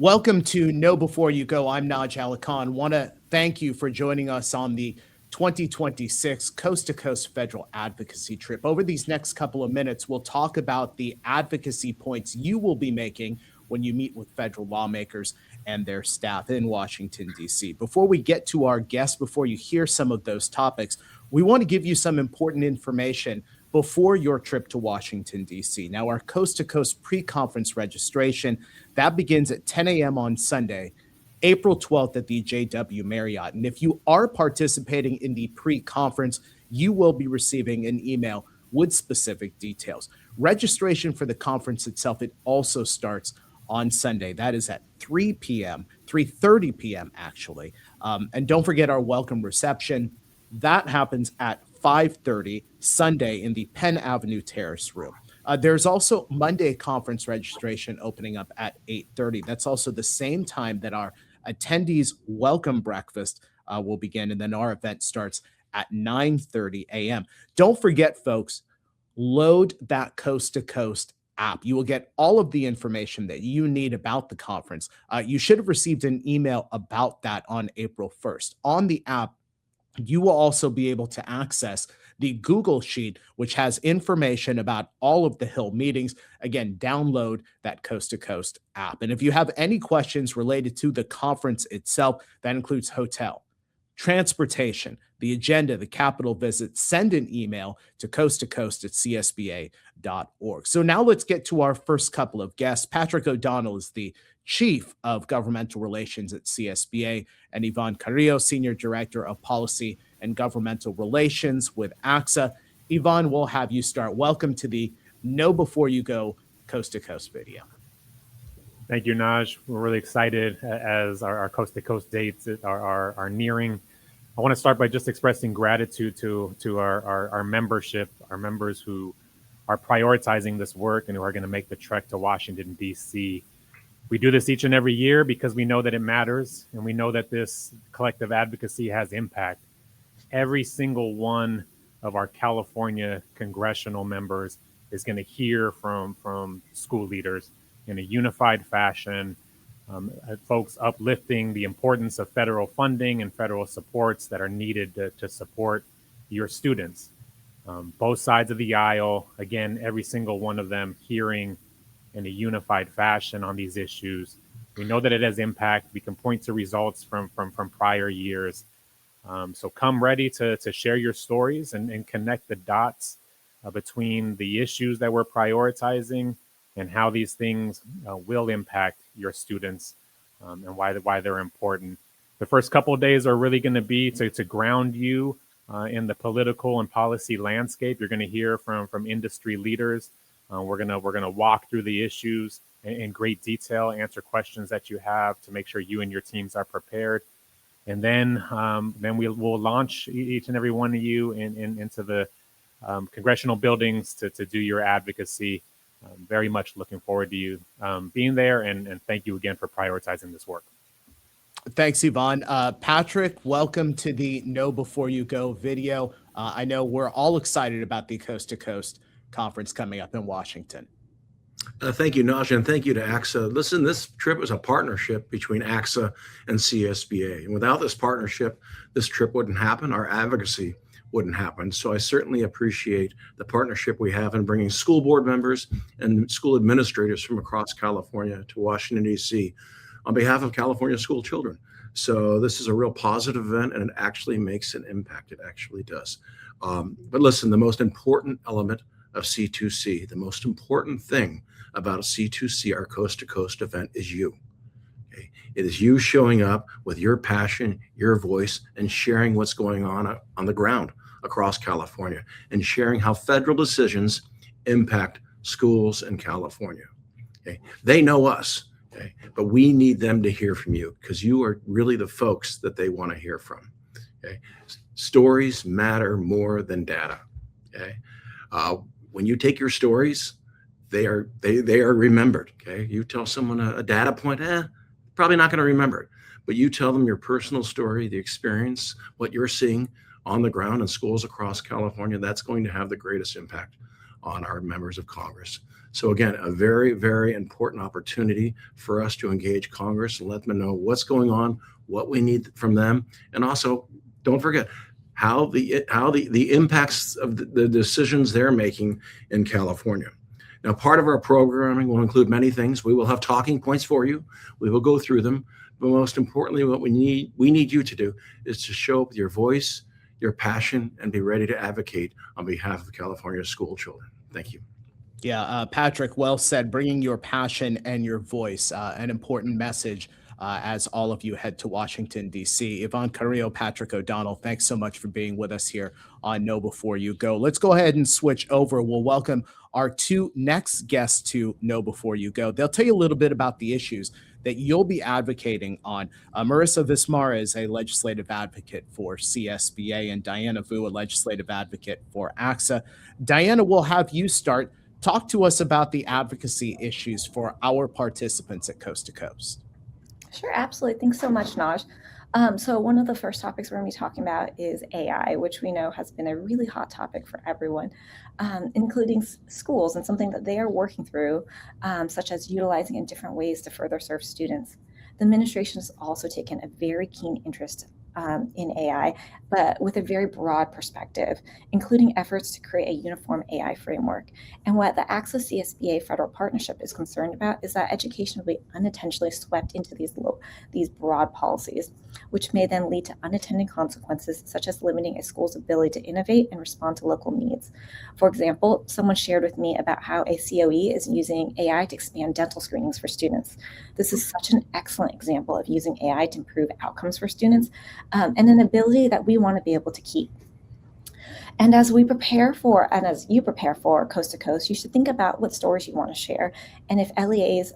Welcome to Know Before You Go. I'm Naj Alakan. Want to thank you for joining us on the 2026 Coast to Coast Federal Advocacy Trip. Over these next couple of minutes, we'll talk about the advocacy points you will be making when you meet with federal lawmakers and their staff in Washington, D.C. Before we get to our guests, before you hear some of those topics, we want to give you some important information before your trip to Washington, D.C. Now, our Coast to Coast pre-conference registration, that begins at 10 a.m. on Sunday, April 12th at the JW Marriott. And if you are participating in the pre-conference, you will be receiving an email with specific details. Registration for the conference itself, it also starts on Sunday. That is at 3 p.m., 3:30 p.m. actually. And don't forget our welcome reception. That happens at 5:30 Sunday in the Penn Avenue Terrace room. There's also Monday conference registration opening up at 8:30. That's also the same time that our attendees welcome breakfast will begin, and then our event starts at 9:30 a.m. Don't forget, folks, load that Coast to Coast app. You will get all of the information that you need about the conference. You should have received an email about that on April 1st. On the app, you will also be able to access the Google Sheet, which has information about all of the Hill meetings. Again, download that Coast to Coast app. And if you have any questions related to the conference itself, that includes hotel, transportation, the agenda, the Capitol visit, send an email to coast2coast@csba.org. So now let's get to our first couple of guests. Patrick O'Donnell is the Chief of Governmental Relations at CSBA, and Yvonne Carrillo, Senior Director of Policy and Governmental Relations with ACSA. Yvonne, we'll have you start. Welcome to the Know Before You Go Coast to Coast video. Thank you, Naj. We're really excited as our Coast to Coast dates are nearing. I want to start by just expressing gratitude to our membership, our members who are prioritizing this work and who are going to make the trek to Washington, D.C. We do this each and every year because we know that it matters, and we know that this collective advocacy has impact. Every single one of our California congressional members is going to hear from school leaders in a unified fashion, folks uplifting the importance of federal funding and federal supports that are needed to support your students. Both sides of the aisle, again, every single one of them hearing in a unified fashion on these issues. We know that it has impact. We can point to results from prior years. So come ready to share your stories and connect the dots between the issues that we're prioritizing and how these things will impact your students and why they're important. The first couple of days are really going to be to ground you in the political and policy landscape. You're going to hear from industry leaders. We're gonna walk through the issues in great detail, answer questions that you have to make sure you and your teams are prepared, and then we'll launch each and every one of you into the congressional buildings to do your advocacy. Very much looking forward to you being there, and thank you again for prioritizing this work. Thanks, Yvonne. Patrick, welcome to the Know Before You Go video. I know we're all excited about the Coast to Coast conference coming up in Washington. Thank you, Naj, and thank you to ACSA. Listen, this trip is a partnership between ACSA and CSBA. And without this partnership, this trip wouldn't happen. Our advocacy wouldn't happen. So I certainly appreciate the partnership we have in bringing school board members and school administrators from across California to Washington, D.C. on behalf of California school children. So this is a real positive event, and it actually makes an impact. It actually does. But listen, the most important element of C2C, the most important thing about a C2C, our Coast to Coast event, is you. Okay? It is you showing up with your passion, your voice, and sharing what's going on the ground across California, and sharing how federal decisions impact schools in California. Okay? They know us, okay? But we need them to hear from you because you are really the folks that they want to hear from. Okay? Stories matter more than data. Okay? When you take your stories, they are remembered. Okay, you tell someone a data point, probably not going to remember it. But you tell them your personal story, the experience, what you're seeing on the ground in schools across California. That's going to have the greatest impact on our members of Congress. So again, a very, very important opportunity for us to engage Congress and let them know what's going on, what we need from them, and also don't forget how the impacts of the decisions they're making in California. Now, part of our programming will include many things. We will have talking points for you. We will go through them. But most importantly, what we need you to do is to show up with your voice, your passion, and be ready to advocate on behalf of California school children. Thank you. Yeah, Patrick, well said. Bringing your passion and your voice, an important message as all of you head to Washington, D.C. Yvonne Carrillo, Patrick O'Donnell, thanks so much for being with us here on Know Before You Go. Let's go ahead and switch over. We'll welcome our two next guests to Know Before You Go. They'll tell you a little bit about the issues that you'll be advocating on. Marissa Vismara is a legislative advocate for CSBA, and Diana Vu, a legislative advocate for ACSA. Diana, we'll have you start. Talk to us about the advocacy issues for our participants at Coast to Coast. Sure, absolutely. Thanks so much, Naj. So one of the first topics we're going to be talking about is AI, which we know has been a really hot topic for everyone, including schools, and something that they are working through, such as utilizing in different ways to further serve students. The administration has also taken a very keen interest in AI, but with a very broad perspective, including efforts to create a uniform AI framework. And what the ACSA CSBA federal partnership is concerned about is that education will be unintentionally swept into these broad policies, which may then lead to unintended consequences, such as limiting a school's ability to innovate and respond to local needs. For example, someone shared with me about how a COE is using AI to expand dental screenings for students. This is such an excellent example of using AI to improve outcomes for students, and an ability that we want to be able to keep. And as we prepare for, and as you prepare for Coast to Coast, you should think about what stories you want to share. And if LEAs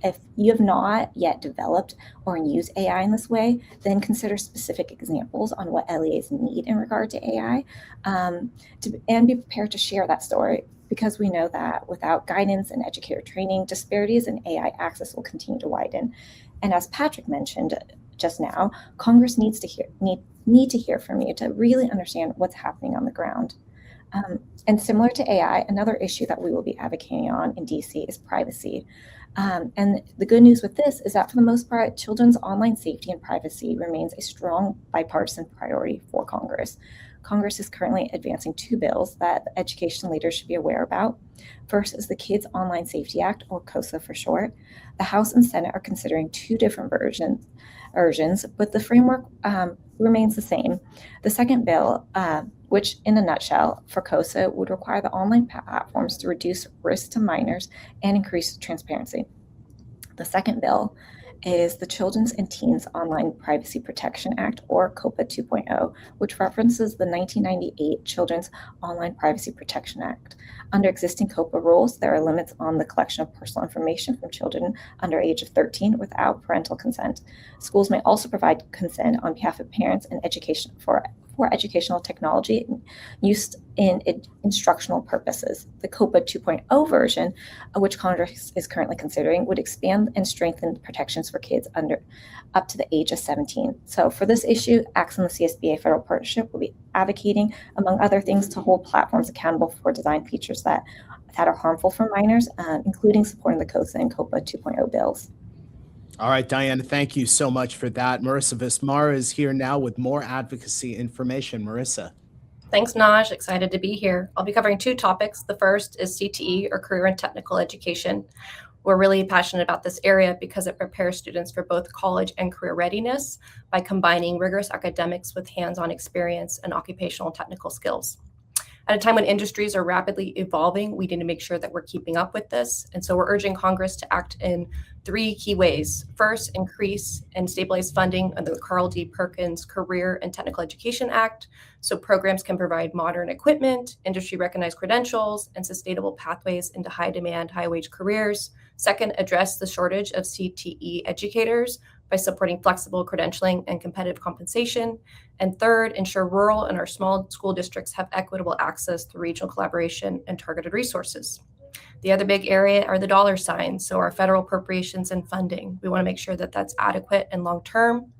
if you have not yet developed or used AI in this way, then consider specific examples on what LEAs need in regard to AI, and be prepared to share that story, because we know that without guidance and educator training, disparities in AI access will continue to widen. And as Patrick mentioned just now, Congress needs to hear from you to really understand what's happening on the ground. And similar to AI, another issue that we will be advocating on in DC is privacy. And the good news with this is that for the most part, children's online safety and privacy remains a strong bipartisan priority for Congress. Congress is currently advancing two bills that education leaders should be aware about. First is the Kids Online Safety Act, or COSA for short. The House and Senate are considering two different versions, but the framework remains the same. The second bill, which in a nutshell for COSA would require the online platforms to reduce risk to minors and increase transparency. The second bill is the Children's and Teens Online Privacy Protection Act, or COPA 2.0, which references the 1998 Children's Online Privacy Protection Act. Under existing COPA rules, there are limits on the collection of personal information from children under age of 13 without parental consent. Schools may also provide consent on behalf of parents and education for educational technology used in instructional purposes. The COPA 2.0 version, which Congress is currently considering, would expand and strengthen protections for kids up to the age of 17. So for this issue, ACSA and the CSBA Federal Partnership will be advocating, among other things, to hold platforms accountable for design features that are harmful for minors, including supporting the COSA and COPA 2.0 bills. All right, Diana, thank you so much for that. Marissa Vismara is here now with more advocacy information. Marissa. Thanks, Naj. Excited to be here. I'll be covering two topics. The first is CTE, or Career and Technical Education. We're really passionate about this area because it prepares students for both college and career readiness by combining rigorous academics with hands-on experience and occupational technical skills. At a time when industries are rapidly evolving, we need to make sure that we're keeping up with this. And so we're urging Congress to act in three key ways. First, increase and stabilize funding under the Carl D. Perkins Career and Technical Education Act, so programs can provide modern equipment, industry-recognized credentials, and sustainable pathways into high-demand, high-wage careers. Second, address the shortage of CTE educators by supporting flexible credentialing and competitive compensation. And third, ensure rural and our small school districts have equitable access through regional collaboration and targeted resources. The other big area are the dollar signs, so our federal appropriations and funding. We want to make sure that that's adequate and long-term.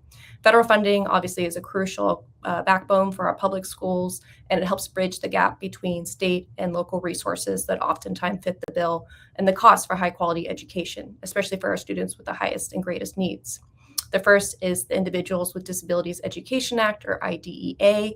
Federal funding obviously is a crucial backbone for our public schools, and it helps bridge the gap between state and local resources that oftentimes fit the bill and the cost for high quality education, especially for our students with the highest and greatest needs. The first is the Individuals with Disabilities Education Act, or IDEA,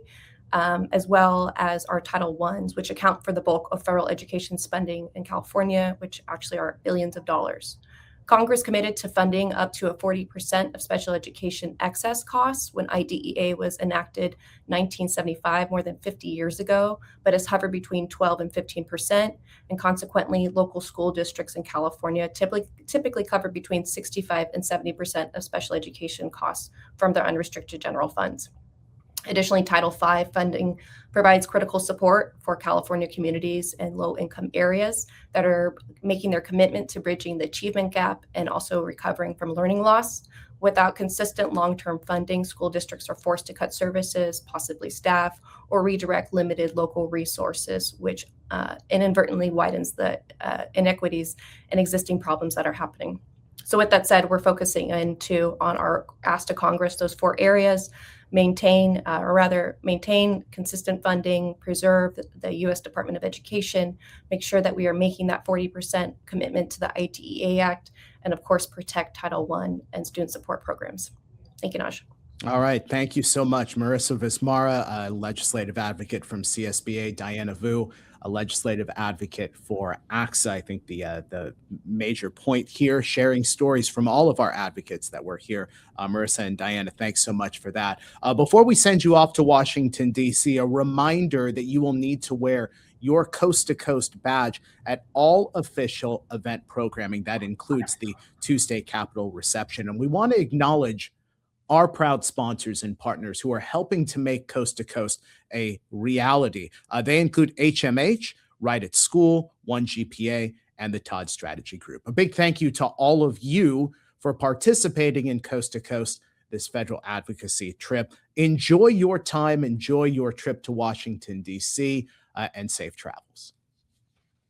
as well as our Title Is, which account for the bulk of federal education spending in California, which actually are billions of dollars. Congress committed to funding up to a 40% of special education excess costs when IDEA was enacted 1975, more than 50 years ago, but has hovered between 12 and 15%. And consequently, local school districts in California typically cover between 65 and 70% of special education costs from their unrestricted general funds. Additionally, Title V funding provides critical support for California communities and low-income areas that are making their commitment to bridging the achievement gap and also recovering from learning loss. Without consistent long-term funding, school districts are forced to cut services, possibly staff, or redirect limited local resources, which inadvertently widens the inequities and existing problems that are happening. So with that said, we're focusing on our ask to Congress, those 4 areas: maintain consistent funding, preserve the U.S. Department of Education, make sure that we are making that 40% commitment to the IDEA Act, and of course, protect Title I and student support programs. Thank you, Naj. All right. Thank you so much, Marissa Vismara, a legislative advocate from CSBA, Diana Vu, a legislative advocate for ACSA. I think the major point here, sharing stories from all of our advocates that were here. Marissa and Diana, thanks so much for that. Before we send you off to Washington, D.C., a reminder that you will need to wear your Coast to Coast badge at all official event programming. That includes the Tuesday Capitol reception. And we want to acknowledge our proud sponsors and partners who are helping to make Coast to Coast a reality. They include HMH, Right at School, 1GPA, and the Todd Strategy Group. A big thank you to all of you for participating in Coast to Coast, this federal advocacy trip. Enjoy your time, enjoy your trip to Washington, D.C., and safe travels.